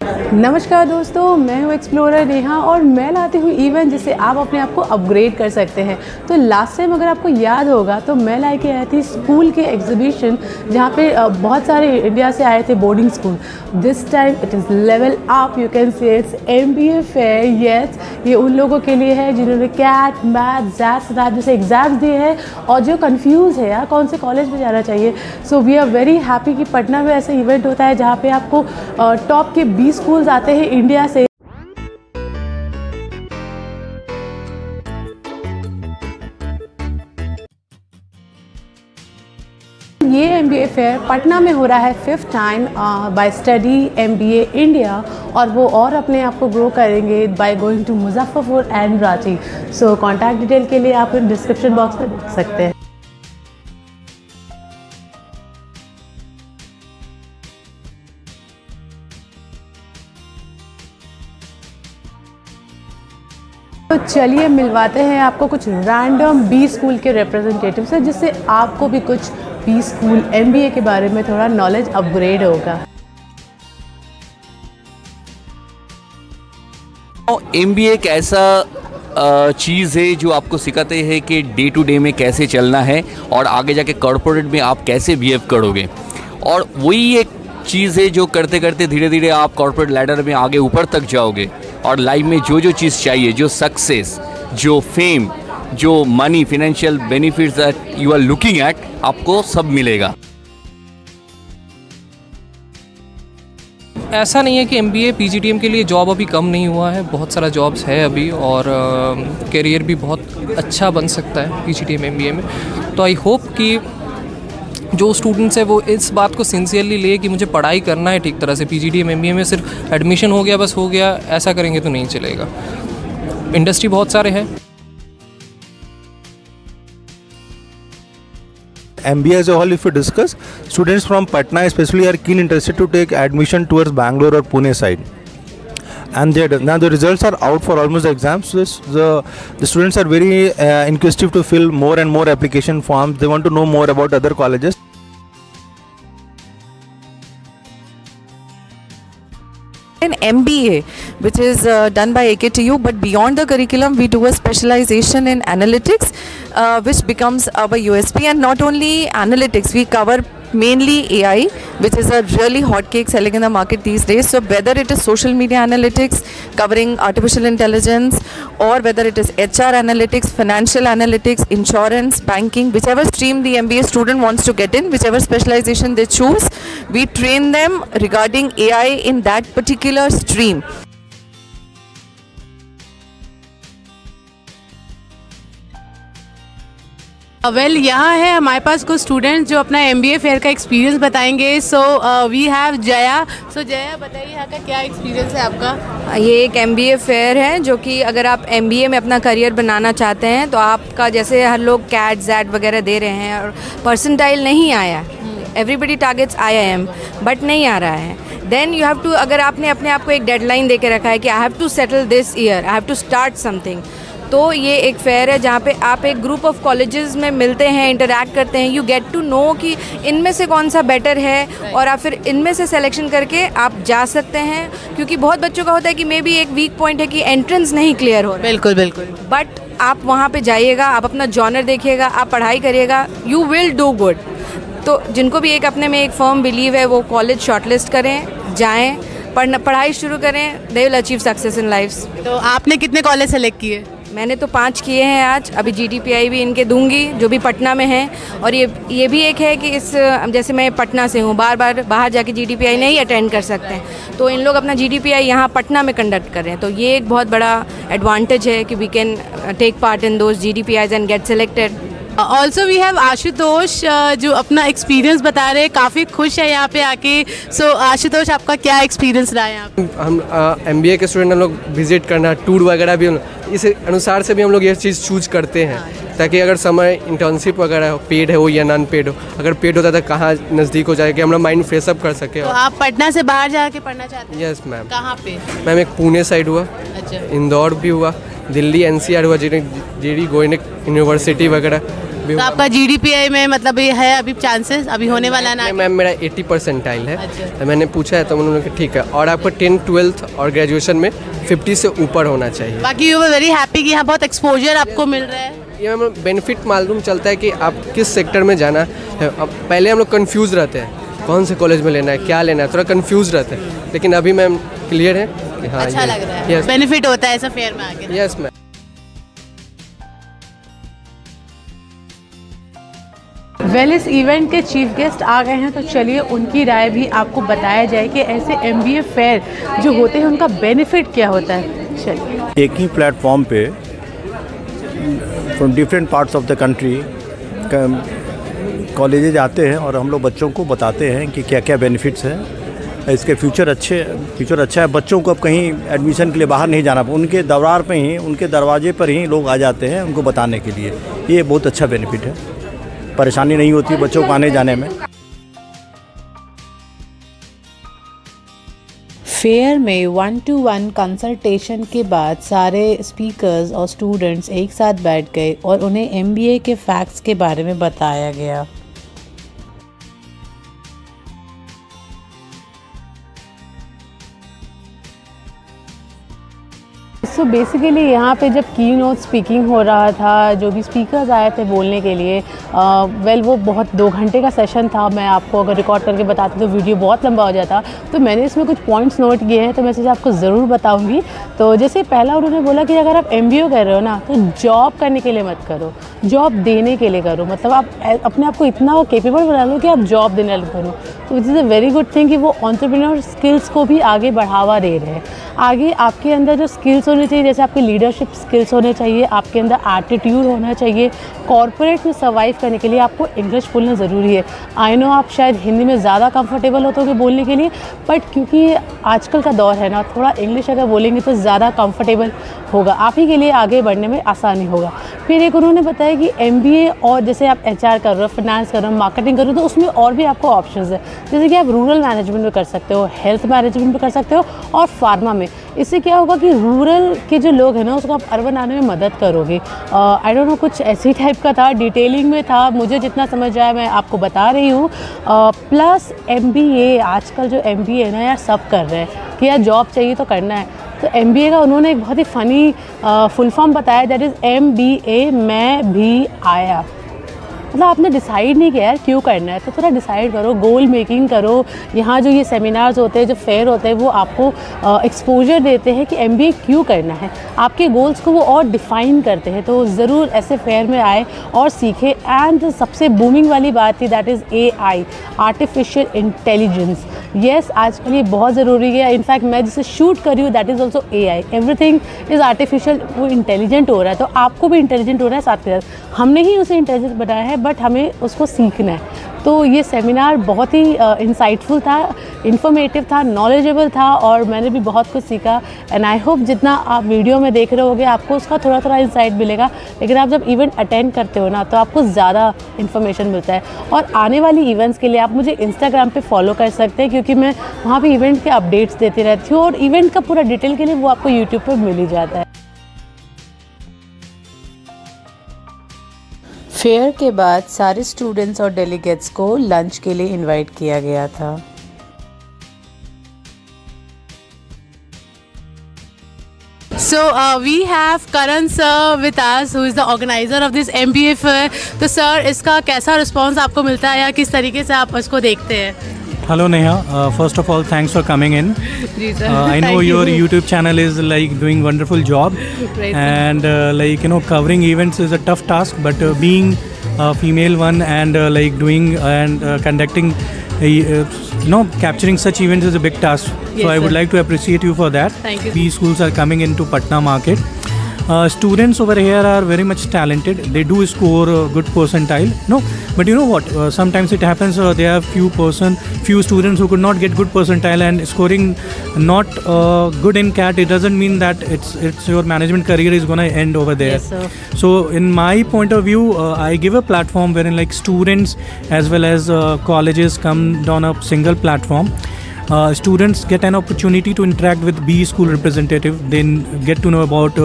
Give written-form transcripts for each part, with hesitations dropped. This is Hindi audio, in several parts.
नमस्कार दोस्तों, मैं हूँ एक्सप्लोरर नेहा और मैं लाती हूँ इवेंट जिससे आप अपने आप को अपग्रेड कर सकते हैं। तो लास्ट टाइम अगर आपको याद होगा तो मैं लाई के आई थी स्कूल के एग्जीबिशन जहाँ पे बहुत सारे इंडिया से आए थे boarding school. This time it is level up, you can say it's MBA fair. Yes, ये उन लोगों के लिए है जिन्होंने कैट मैथ जैट जैसे एग्जाम्स दिए हैं और जो कन्फ्यूज़ है यार कौन से कॉलेज में जाना चाहिए। So we are very happy कि पटना में ऐसा इवेंट होता है जहाँ पे आपको टॉप के 20 स्कूल्स आते हैं इंडिया से। ये MBA फेयर पटना में हो रहा है 5th time by study MBA India, और वो और अपने आप को ग्रो करेंगे by going to Muzaffarpur and Ranchi. So contact detail के लिए आप डिस्क्रिप्शन बॉक्स में देख सकते हैं। तो चलिए मिलवाते हैं आपको कुछ रैंडम B स्कूल के रिप्रेजेंटेटिव से, जिससे आपको भी कुछ B स्कूल MBA के बारे में थोड़ा नॉलेज अपग्रेड होगा। MBA एक ऐसा चीज़ है जो आपको सिखाते हैं कि डे टू डे में कैसे चलना है और आगे जाके कॉर्पोरेट में आप कैसे बिहेव करोगे। और वही एक चीज़ है जो करते करते धीरे धीरे आप कॉर्पोरेट लैडर में आगे ऊपर तक जाओगे और लाइफ में जो जो चीज़ चाहिए, जो सक्सेस, जो फेम, जो money, financial benefits that you are looking at, आपको सब मिलेगा। ऐसा नहीं है कि MBA PGDM के लिए जॉब अभी कम नहीं हुआ है, बहुत सारा जॉब्स है अभी और करियर भी बहुत अच्छा बन सकता है PGDM MBA में। तो आई होप कि जो स्टूडेंट्स है वो इस बात को सिंसियरली ले कि मुझे पढ़ाई करना है ठीक तरह से। PGDM MBA में सिर्फ एडमिशन हो गया बस हो गया, ऐसा करेंगे तो नहीं चलेगा। इंडस्ट्री बहुत सारे हैं। MBA as a whole, if you discuss, students from Patna especially are keen interested to take admission towards Bangalore or Pune side. And now the results are out for almost the exams. The students are very inquisitive to fill more and more application forms. They want to know more about other colleges. An MBA, which is done by AKTU, but beyond the curriculum, we do a specialization in analytics, which becomes our USP. And not only analytics, we cover mainly AI, which is a really hot cake selling in the market these days. So whether it is social media analytics covering artificial intelligence, or whether it is HR analytics, financial analytics, insurance, banking, whichever stream the MBA student wants to get in, whichever specialization they choose, we train them regarding AI in that particular stream. Well यहाँ है हमारे पास कुछ स्टूडेंट्स जो अपना MBA फेयर का एक्सपीरियंस बताएंगे। So we have Jaya. So Jaya, बताइए यहाँ का क्या एक्सपीरियंस है आपका? ये एक MBA फेयर है जो कि अगर आप MBA में अपना करियर बनाना चाहते हैं तो आपका, जैसे हर लोग कैट जैट वगैरह दे रहे हैं और परसेंटाइल नहीं आया, एवरीबडी टारगेट्स IIM बट नहीं आ रहा है, देन यू हैव टू, अगर आपने अपने आप को एक डेडलाइन दे के रखा है कि I have to settle this year, I have to start something, तो ये एक फेयर है जहाँ पे आप एक ग्रुप ऑफ कॉलेजेस में मिलते हैं, इंटरैक्ट करते हैं, यू गेट टू नो कि इनमें से कौन सा बेटर है और आप फिर इनमें से सिलेक्शन करके आप जा सकते हैं। क्योंकि बहुत बच्चों का होता है कि मे बी एक वीक पॉइंट है कि एंट्रेंस नहीं क्लियर हो रहा। बिल्कुल बिल्कुल। बट आप वहाँ पे जाइएगा, आप अपना जॉनर देखिएगा, आप पढ़ाई करिएगा, यू विल डू गुड। तो जिनको भी एक अपने में एक फर्म बिलीव है वो कॉलेज शॉर्टलिस्ट करें, जाएँ, पढ़ाई शुरू करें, they will achieve success in life. तो आपने कितने कॉलेज सेलेक्ट किए? मैंने तो 5 किए हैं आज, अभी GDPI भी इनके दूंगी जो भी पटना में हैं। और ये भी एक है कि इस, जैसे मैं पटना से हूँ, बार बार बाहर जाके GDPI नहीं अटेंड कर सकते हैं, तो इन लोग अपना GDPI यहाँ पटना में कंडक्ट कर रहे हैं। तो ये एक बहुत बड़ा एडवांटेज है कि we can take part in those GDPIs and get selected. Also we have Ashutosh जो अपना एक्सपीरियंस बता रहे हैं, काफ़ी खुश है यहाँ पे आके। सो आशुतोष, आपका क्या एक्सपीरियंस रहा है यहाँ पे? हम MBA के स्टूडेंट हम लोग विजिट करना, टूर वगैरह भी इस अनुसार से भी हम लोग ये चीज़ चूज करते हैं, ताकि अगर समय इंटर्नशिप वगैरह हो, पेड हो या नॉन पेड हो, अगर पेड होता है तो कहाँ नज़दीक हो जाए कि हम लोग माइंड फ्रेश अप कर सके। तो आप पटना से बाहर जाके पढ़ना चाहते हैं? Yes ma'am. कहाँ पे? मैम एक पुणे साइड हुआ, अच्छा, इंदौर भी हुआ, दिल्ली NCR हुआ, GD गोयनक यूनिवर्सिटी वगैरह, तो आपका GDPI में मतलब ये है अभी चांसेस अभी होने वाला है ना? मैम मेरा 80 परसेंटाइल है। अच्छा। तो मैंने पूछा है तो उन्होंने कहा ठीक है, और आपको 10th 12th और ग्रेजुएशन में 50 से ऊपर होना चाहिए। बाकी यू वर वेरी हैप्पी कि यहाँ बहुत एक्सपोजर आपको मिल रहा है। ये हमें बेनिफिट मालूम चलता है कि आप किस सेक्टर में जाना है। अब पहले हम लोग कंफ्यूज रहते हैं कौन से कॉलेज में लेना है, क्या लेना है, थोड़ा कंफ्यूज रहते हैं, लेकिन अभी मैम क्लियर है कि हाँ अच्छा लग रहा है, यस बेनिफिट होता है ऐसा फेयर में आके। Yes ma'am. वेल इस इवेंट के चीफ गेस्ट आ गए हैं, तो चलिए उनकी राय भी आपको बताया जाए कि ऐसे MBA फेयर जो होते हैं उनका बेनिफिट क्या होता है। चलिए एक ही प्लेटफॉर्म पे from different parts of the country colleges आते हैं और हम लोग बच्चों को बताते हैं कि क्या क्या बेनिफिट्स हैं। इसके फ्यूचर अच्छा है। बच्चों को अब कहीं एडमिशन के लिए बाहर नहीं जाना, उनके दरबार पे ही, उनके दरवाजे पर ही लोग आ जाते हैं उनको बताने के लिए। ये बहुत अच्छा बेनिफिट है, परेशानी नहीं होती बच्चों को आने जाने में। फेयर में 1-to-1 कंसल्टेशन के बाद सारे स्पीकर्स और स्टूडेंट्स एक साथ बैठ गए और उन्हें MBA के फैक्ट्स के बारे में बताया गया। सो बेसिकली यहाँ पे जब की नोट स्पीकिंग हो रहा था, जो भी स्पीकर्स आए थे बोलने के लिए, वेल वो बहुत 2 घंटे का सेशन था। मैं आपको अगर रिकॉर्ड करके बताती तो वीडियो बहुत लंबा हो जाता, तो मैंने इसमें कुछ पॉइंट्स नोट किए हैं, तो मैं इसे आपको ज़रूर बताऊँगी। तो जैसे पहला उन्होंने बोला कि अगर आप MBA कर रहे हो ना, तो जॉब करने के लिए मत करो, जॉब देने के लिए करो। मतलब आप अपने आप को इतना केपेबल बना लो कि आप जॉब देने लगे करो। तो which is a very good thing कि वो एंटरप्रेन्योर स्किल्स को भी आगे बढ़ावा दे रहे हैं। आगे आपके अंदर जो स्किल्स होने चाहिए, जैसे आपके लीडरशिप स्किल्स होने चाहिए, आपके अंदर एटीट्यूड होना चाहिए। कॉर्पोरेट में सर्वाइव करने के लिए आपको इंग्लिश बोलना ज़रूरी है। आई नो आप शायद हिंदी में ज़्यादा कंफर्टेबल होते बोलने के लिए, बट क्योंकि आजकल का दौर है ना, थोड़ा इंग्लिश अगर बोलेंगे तो ज़्यादा कंफर्टेबल होगा, आप ही के लिए आगे बढ़ने में आसानी होगा। फिर एक उन्होंने बताया कि MBA और जैसे आप HR कर रहे हो, फाइनेंस कर रहे हो, मार्केटिंग कर रहे हो, तो उसमें और भी आपको ऑप्शंस है। जैसे कि आप रूरल मैनेजमेंट में कर सकते हो, हेल्थ मैनेजमेंट में कर सकते हो और फार्मा में। इससे क्या होगा कि रूरल के जो लोग हैं ना, उसको आप अर्बन आने में मदद करोगे। आई डोंट नो, कुछ ऐसी टाइप का था, डिटेलिंग में था, मुझे जितना समझ आया मैं आपको बता रही हूँ। प्लस MBA, आजकल जो MBA है ना यार, सब कर रहे हैं कि यार जॉब चाहिए तो करना है। तो MBA का उन्होंने एक बहुत ही फ़नी फुल फॉर्म बताया, दैट इज़ MBA मैं भी आया। मतलब आपने डिसाइड नहीं किया यार क्यों करना है, तो थोड़ा डिसाइड करो, गोल मेकिंग करो। यहाँ जो ये सेमिनार्स होते हैं, जो फेयर होते हैं, वो आपको एक्सपोजर देते हैं कि MBA क्यों करना है, आपके गोल्स को वो और डिफ़ाइन करते हैं। तो ज़रूर ऐसे फेयर में आए और सीखें। एंड सबसे बूमिंग वाली बात थी, that is AI, artificial intelligence. Yes, आजकल ये बहुत ज़रूरी है। इनफैक्ट मैं जिसे शूट कर रही हूँ, that is also AI। Everything is artificial, वो इंटेलिजेंट हो रहा है, तो आपको भी इंटेलिजेंट हो रहा है साथ के साथ। हमने ही उसे इंटेलिजेंट बनाया है, बट हमें उसको सीखना है। तो ये सेमिनार बहुत ही इंसाइटफुल था, इन्फॉर्मेटिव था, नॉलेजेबल था और मैंने भी बहुत कुछ सीखा। एंड आई होप जितना आप वीडियो में देख रहे होगे आपको उसका थोड़ा थोड़ा इंसाइट मिलेगा, लेकिन आप जब इवेंट अटेंड करते हो ना, तो आपको ज़्यादा इन्फॉर्मेशन मिलता है। और आने वाली इवेंट्स के लिए आप मुझे इंस्टाग्राम पे फॉलो कर सकते हैं, क्योंकि मैं वहाँ पे इवेंट के अपडेट्स देती रहती हूँ और इवेंट का पूरा डिटेल के लिए वो आपको यूट्यूब पर मिल ही जाता है। फेयर के बाद सारे स्टूडेंट्स और डेलीगेट्स को लंच के लिए इनवाइट किया गया था। So we have Karan sir with us, who is the organizer of this MBA fair. तो सर इसका कैसा रिस्पॉन्स आपको मिलता है या किस तरीके से आप इसको देखते हैं? Hello Neha, first of all thanks for coming in. I know your YouTube channel is like doing wonderful job. Great. And like covering events is a tough task, but being a female one and like doing and conducting capturing such events is a big task. Yes, so I would sir. like to appreciate you for that. Thank you. These schools are coming into Patna market. Students over here are very much talented. They do score a good percentile. No, but you know what? Sometimes it happens. There are few students who could not get good percentile, and scoring not good in CAT. It doesn't mean that it's your management career is gonna end over there. Yes, sir. So in my point of view, I give a platform wherein like students as well as colleges come down a single platform. students get an opportunity to interact with B school representative, then get to know about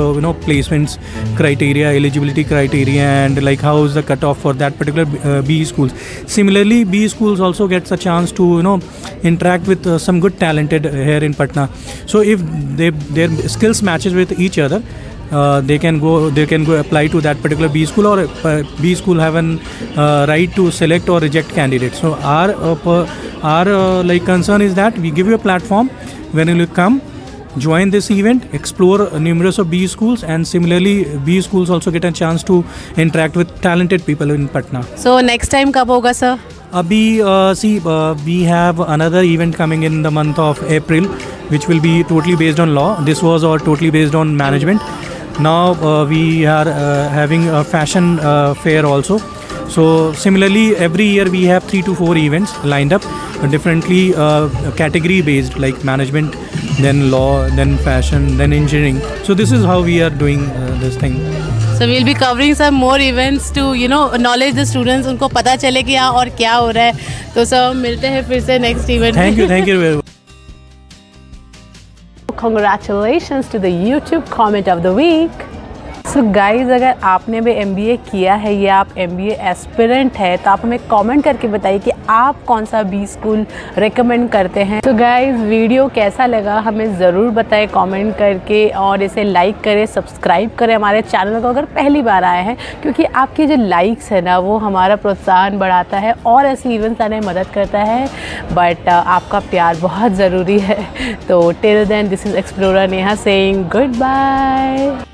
placements criteria, eligibility criteria, and like how is the cutoff for that particular B schools. Similarly, B schools also gets a chance to interact with some good talented here in Patna. So if their skills matches with each other, they can go apply to that particular B school, or B school have an right to select or reject candidates. So our like concern is that we give you a platform when you come, join this event, explore numerous of B schools, and similarly B schools also get a chance to interact with talented people in Patna. So next time कब होगा sir? We have another event coming in the month of April, which will be totally based on law. This was totally based on management. Now we are having a fashion fair also. So similarly, every year we have 3 to 4 events lined up, differently category based, like management, then law, then fashion, then engineering. So this is how we are doing this thing. So we'll be covering some more events to knowledge the students, उनको पता चले कि यहाँ और क्या हो रहा है. तो सब मिलते हैं फिर से next event. Thank you very much. Congratulations to the YouTube comment of the week. So guys, अगर आपने भी MBA किया है या आप MBA एस्पिरेंट है तो आप हमें कमेंट करके बताइए कि आप कौन सा B स्कूल रेकमेंड करते हैं. तो गाइस, वीडियो कैसा लगा हमें ज़रूर बताएं कमेंट करके, और इसे लाइक करें, सब्सक्राइब करें हमारे चैनल को अगर पहली बार आए हैं, क्योंकि आपके जो लाइक्स है ना वो हमारा प्रोत्साहन बढ़ाता है और ऐसे इवेंट्स आने में मदद करता है. बट आपका प्यार बहुत ज़रूरी है. तो till then, this is explorer Neha saying good bye.